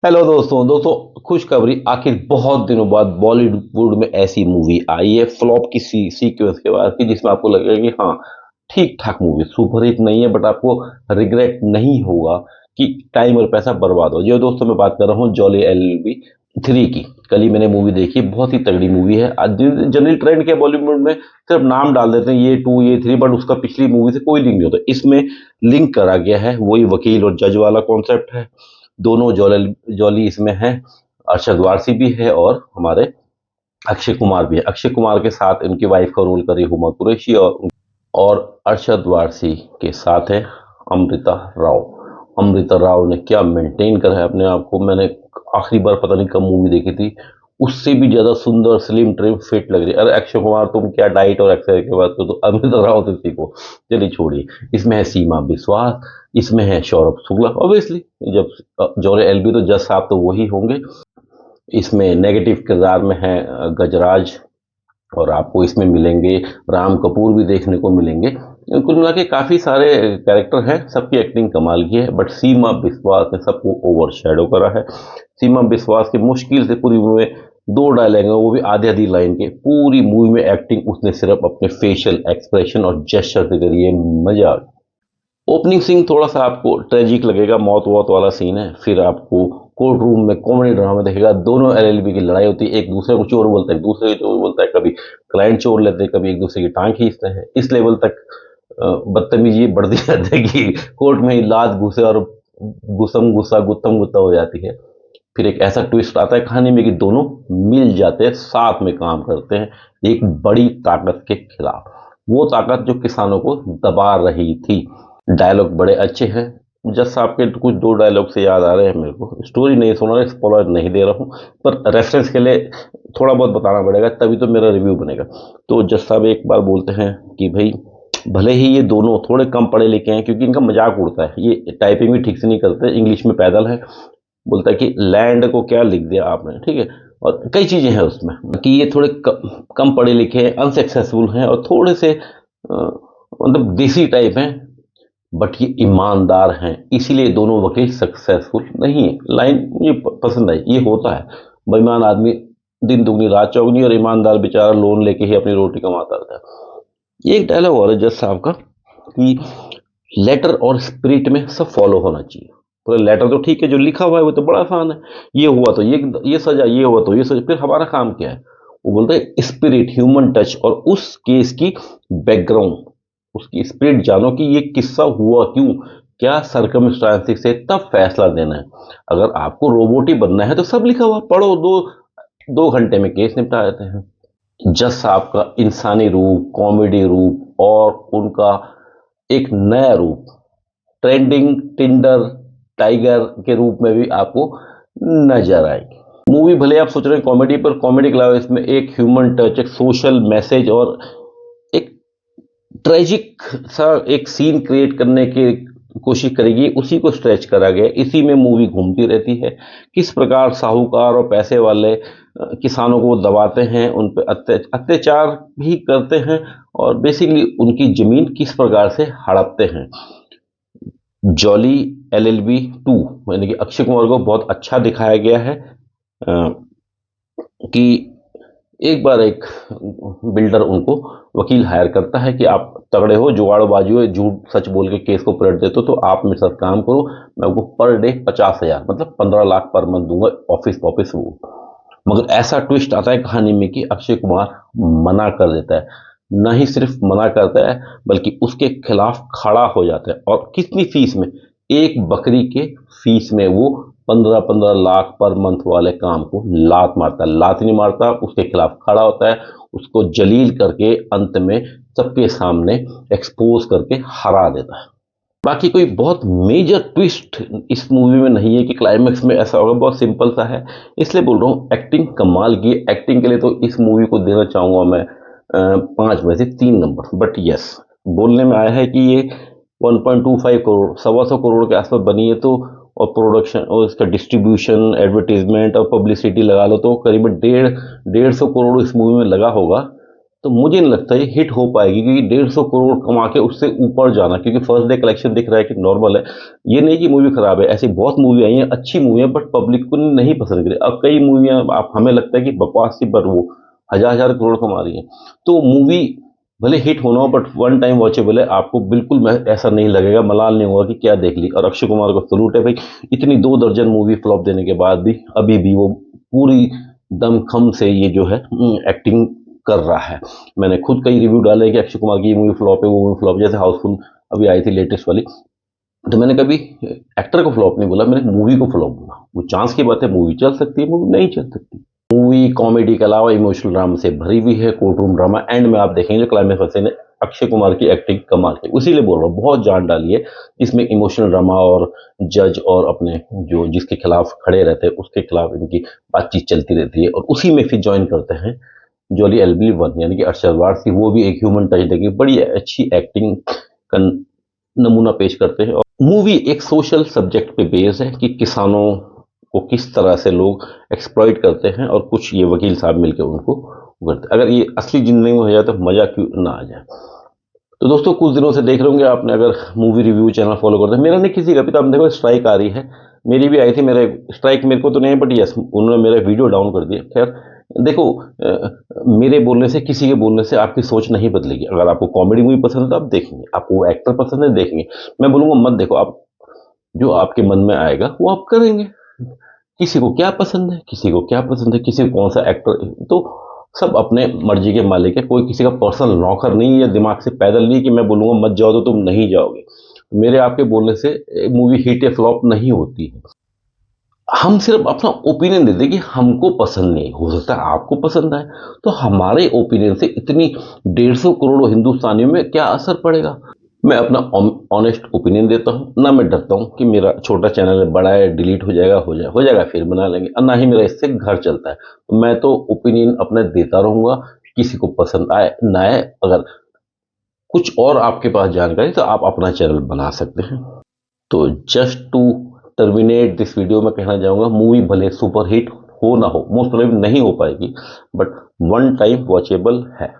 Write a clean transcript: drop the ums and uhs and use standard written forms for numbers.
Hello दोस्तों खुशखबरी। आखिर बहुत दिनों बाद बॉलीवुड में ऐसी मूवी आई है फ्लॉप की सीक्वेंस के बाद कि जिसमें आपको लगेगा कि हाँ, ठीक ठाक मूवी, सुपर हिट नहीं है बट आपको रिग्रेट नहीं होगा कि टाइम और पैसा बर्बाद हो। जो दोस्तों मैं बात कर रहा हूँ जॉली एलएलबी 3 की। कल ही मैंने मूवी देखी, बहुत ही तगड़ी मूवी है। आज जनरल ट्रेंड के बॉलीवुड में सिर्फ नाम डाल देते हैं ये 2 ये 3, बट उसका पिछली मूवी से कोई लिंक नहीं होता। इसमें लिंक करा गया है, वही वकील और जज वाला कॉन्सेप्ट है। दोनों जॉली जॉली इसमें हैं। अरशद वारसी भी है और हमारे अक्षय कुमार भी है। अक्षय कुमार के साथ उनकी वाइफ का रोल करी हुमा कुरैशी, और अरशद वारसी के साथ है अमृता राव। अमृता राव ने क्या मेंटेन करा है अपने आप को। मैंने आखिरी बार पता नहीं कब मूवी देखी थी, उससे भी ज्यादा सुंदर, स्लिम, ट्रिम, फिट लग रही है। अरे अक्षय कुमार तुम क्या डाइट और एक्सरसाइज के बात करो, तो अमृता राव से सीखो। चलिए छोड़िए। इसमें है सीमा बिस्वास, इसमें है सौरभ शुक्ला। ऑब्वियसली जब जोरे एलबी तो जज साहब तो वही होंगे। इसमें नेगेटिव किरदार में है गजराज, और आपको इसमें मिलेंगे राम कपूर भी देखने को मिलेंगे। कुल मिला के काफ़ी सारे कैरेक्टर हैं, सबकी एक्टिंग कमाल की है, बट सीमा बिस्वास ने सबको ओवर शेडो करा है। सीमा बिस्वास की मुश्किल से पूरी मूवी में 2 डायलॉग हैं, वो भी आधी आधी लाइन के। पूरी मूवी में एक्टिंग उसने सिर्फ अपने फेशियल एक्सप्रेशन और जेस्चर से करी है। मजा। ओपनिंग सीन थोड़ा सा आपको ट्रेजिक लगेगा, मौत वौत वाला सीन है। फिर आपको कोर्ट रूम में कॉमेडी ड्रामा दिखेगा। दोनों एलएलबी की लड़ाई होती है, एक दूसरे को चोर बोलता है, एक दूसरे को चोर बोलता है। कभी क्लाइंट चोर लेते हैं, कभी एक दूसरे की टांग खींचते हैं। इस लेवल तक बदतमीजी बढ़ती जाती है कि कोर्ट में ही लात घुसे और गुस्सम गुस्सा गुत्तम गुत्ता हो जाती है। फिर एक ऐसा ट्विस्ट आता है कहानी में कि दोनों मिल जाते हैं, साथ में काम करते हैं एक बड़ी ताकत के खिलाफ। वो ताकत जो किसानों को दबा रही थी। डायलॉग बड़े अच्छे हैं। जज साहब के कुछ 2 डायलॉग से याद आ रहे हैं मेरे को। स्टोरी नहीं सुना रहा, स्पॉइलर नहीं दे रहा हूँ, पर रेफरेंस के लिए थोड़ा बहुत बताना पड़ेगा, तभी तो मेरा रिव्यू बनेगा। तो जज साहब एक बार बोलते हैं कि भाई, भले ही ये दोनों थोड़े कम पढ़े लिखे हैं, क्योंकि इनका मजाक उड़ता है, ये टाइपिंग भी ठीक से नहीं करते, इंग्लिश में पैदल है। बोलता है कि लैंड को क्या लिख दिया आपने, ठीक है। और कई चीजें हैं उसमें कि ये थोड़े कम पढ़े लिखे हैं, अनसक्सेसफुल हैं, और थोड़े से मतलब देसी टाइप हैं। बट ये ईमानदार हैं, इसीलिए दोनों वकील सक्सेसफुल नहीं है। लाइन मुझे पसंद आई। ये होता है, बेईमान आदमी दिन दुगनी रात चौगनी, और ईमानदार बेचारा लोन लेके ही अपनी रोटी कमाता रहता है। ये एक डायलॉग और है जज साहब का कि लेटर और स्पिरिट में सब फॉलो होना चाहिए। तो लेटर तो ठीक है, जो लिखा हुआ है वो तो बड़ा आसान है। ये हुआ तो ये सजा, ये हुआ तो ये सजा। फिर हमारा काम क्या है? वो बोलते हैं स्पिरिट, ह्यूमन टच, और उस केस की बैकग्राउंड, उसकी स्पिरिट जानो कि ये किस्सा हुआ क्यों, क्या सरकमस्टांसिस से, तब फैसला देना है। अगर आपको रोबोट ही बनना है तो सब लिखा हुआ पढ़ो, 2 घंटे में केस निपटा देते हैं। जज साहब का इंसानी रूप, कॉमेडी रूप, और उनका एक नया रूप ट्रेंडिंग टिंडर टाइगर के रूप में भी आपको नजर आएगी। मूवी भले आप सोच रहे हैं कॉमेडी, पर कॉमेडी के अलावा इसमें एक ह्यूमन टच, एक सोशल मैसेज, और एक ट्रेजिक सा एक सीन क्रिएट करने की कोशिश करेगी। उसी को स्ट्रेच करा गया, इसी में मूवी घूमती रहती है। किस प्रकार साहूकार और पैसे वाले किसानों को दबाते हैं, उन पर अत्याचार भी करते हैं, और बेसिकली उनकी जमीन किस प्रकार से हड़पते हैं। जॉली एलएलबी 2 यानी कि अक्षय कुमार को बहुत अच्छा दिखाया गया है। कि एक बार एक बिल्डर उनको वकील हायर करता है कि आप तगड़े हो, जुगाड़बाजी हो, झूठ सच बोल के केस को पलट देते हो, तो आप मेरे साथ काम करो। मैं आपको पर डे 50,000 मतलब 15 लाख पर मंथ दूंगा, ऑफिस ऑफिस वो। मगर ऐसा ट्विस्ट आता है कहानी में कि अक्षय कुमार मना कर देता है। न ही सिर्फ मना करता है, बल्कि उसके खिलाफ खड़ा हो जाता है। और कितनी फीस में? एक बकरी के फीस में वो 15-15 लाख पर मंथ वाले काम को लात मारता है। लात नहीं मारता, उसके खिलाफ खड़ा होता है, उसको जलील करके अंत में सबके सामने एक्सपोज करके हरा देता है। बाकी कोई बहुत मेजर ट्विस्ट इस मूवी में नहीं है कि क्लाइमेक्स में ऐसा होगा, बहुत सिंपल सा है। इसलिए बोल रहा हूँ एक्टिंग कमाल की। एक्टिंग के लिए तो इस मूवी को देना चाहूंगा मैं 5 में से 3 नंबर। बट यस, बोलने में आया है कि ये 1.25 करोड़, 125 करोड़ के आसपास बनी है, तो और प्रोडक्शन और इसका डिस्ट्रीब्यूशन, एडवर्टीजमेंट और पब्लिसिटी लगा लो तो करीबन 150 करोड़ इस मूवी में लगा होगा। तो मुझे नहीं लगता ये हिट हो पाएगी, क्योंकि 150 करोड़ कमा के उससे ऊपर जाना, क्योंकि फर्स्ट डे कलेक्शन दिख रहा है कि नॉर्मल है। ये नहीं कि मूवी खराब है, ऐसी बहुत मूवी आई हैं अच्छी मूवी है, बट पब्लिक को नहीं पसंद करी। अब कई मूवियां आप हमें लगता है कि बकवास थी, पर वो हजार हजार करोड़ कमा रही है। तो मूवी भले हिट होना हो, बट वन टाइम वॉचेबल है। आपको बिल्कुल ऐसा नहीं लगेगा, मलाल नहीं होगा कि क्या देख ली। और अक्षय कुमार को सलूट है भाई, इतनी 2 दर्जन मूवी फ्लॉप देने के बाद भी अभी भी वो पूरी दमखम से ये जो है एक्टिंग कर रहा है। मैंने खुद कई रिव्यू डाले कि अक्षय कुमार की ये मूवी फ्लॉप है, वो मूवी फ्लॉप, जैसे हाउसफुल अभी आई थी लेटेस्ट वाली। तो मैंने कभी एक्टर को फ्लॉप नहीं बोला, मैंने मूवी को फ्लॉप बोला। वो चांस की बात है, मूवी चल सकती है, मूवी नहीं चल सकती। मूवी कॉमेडी के अलावा इमोशनल ड्रामा से भरी हुई है, कोर्ट रूम ड्रामा। एंड में आप देखेंगे जो क्लाइमेक्स सीन है, अक्षय कुमार की एक्टिंग कमाल है, उसीलिए बोल रहा हूँ बहुत जान डाली है इसमें। इमोशनल ड्रामा और जज और अपने जो जिसके खिलाफ खड़े रहते हैं उसके खिलाफ इनकी बातचीत चलती रहती है, और उसी में फिर ज्वाइन करते हैं जॉली एलबी वन यानी कि अरशद वारसी। वो भी एक ह्यूमन टच देके बड़ी अच्छी एक्टिंग का नमूना पेश करते हैं। और मूवी एक सोशल सब्जेक्ट पे बेस्ड है कि किसानों को किस तरह से लोग एक्सप्लॉइट करते हैं, और कुछ ये वकील साहब मिलकर उनको करते। अगर ये असली जिंदगी में हो जाए तो मजा क्यों ना आ जाए। तो दोस्तों कुछ दिनों से देख रहे होंगे आपने, अगर मूवी रिव्यू चैनल फॉलो करते हैं, मेरा नहीं किसी का भी, तो आप देखो स्ट्राइक आ रही है, मेरी भी आई थी। मेरे स्ट्राइक मेरे को तो नहीं है, बट यस उन्होंने मेरा वीडियो डाउन कर दिया। खैर देखो, मेरे बोलने से, किसी के बोलने से आपकी सोच नहीं बदलेगी। अगर आपको कॉमेडी मूवी पसंद है तो आप देखेंगे, आपको वो एक्टर पसंद है देखेंगे। मैं बोलूंगा मत देखो, आप जो आपके मन में आएगा वो आप करेंगे। किसी को क्या पसंद है, किसी को क्या पसंद है, किसी को कौन सा एक्टर, तो सब अपने मर्जी के मालिक है। कोई किसी का पर्सनल नौकर नहीं है, या दिमाग से पैदल नहीं कि मैं बोलूंगा मत जाओ तो तुम नहीं जाओगे। मेरे आपके बोलने से मूवी हिट या फ्लॉप नहीं होती है। हम सिर्फ अपना ओपिनियन देते हैं कि हमको पसंद नहीं, हो सकता है आपको पसंद आए। तो हमारे ओपिनियन से इतनी 150 करोड़ हिंदुस्तानियों में क्या असर पड़ेगा। मैं अपना ऑनेस्ट ओपिनियन देता हूँ, ना मैं डरता हूँ कि मेरा छोटा चैनल है, बड़ा है, डिलीट हो जाएगा फिर बना लेंगे, और ना ही मेरा इससे घर चलता है। तो मैं तो ओपिनियन अपना देता रहूंगा, किसी को पसंद आए ना आए। अगर कुछ और आपके पास जानकारी तो आप अपना चैनल बना सकते हैं। तो just to terminate this video में कहना चाहूंगा, मूवी भले सुपर हिट हो ना हो, मोस्ट प्रोबेबली नहीं हो पाएगी, बट वन टाइम वॉचेबल है।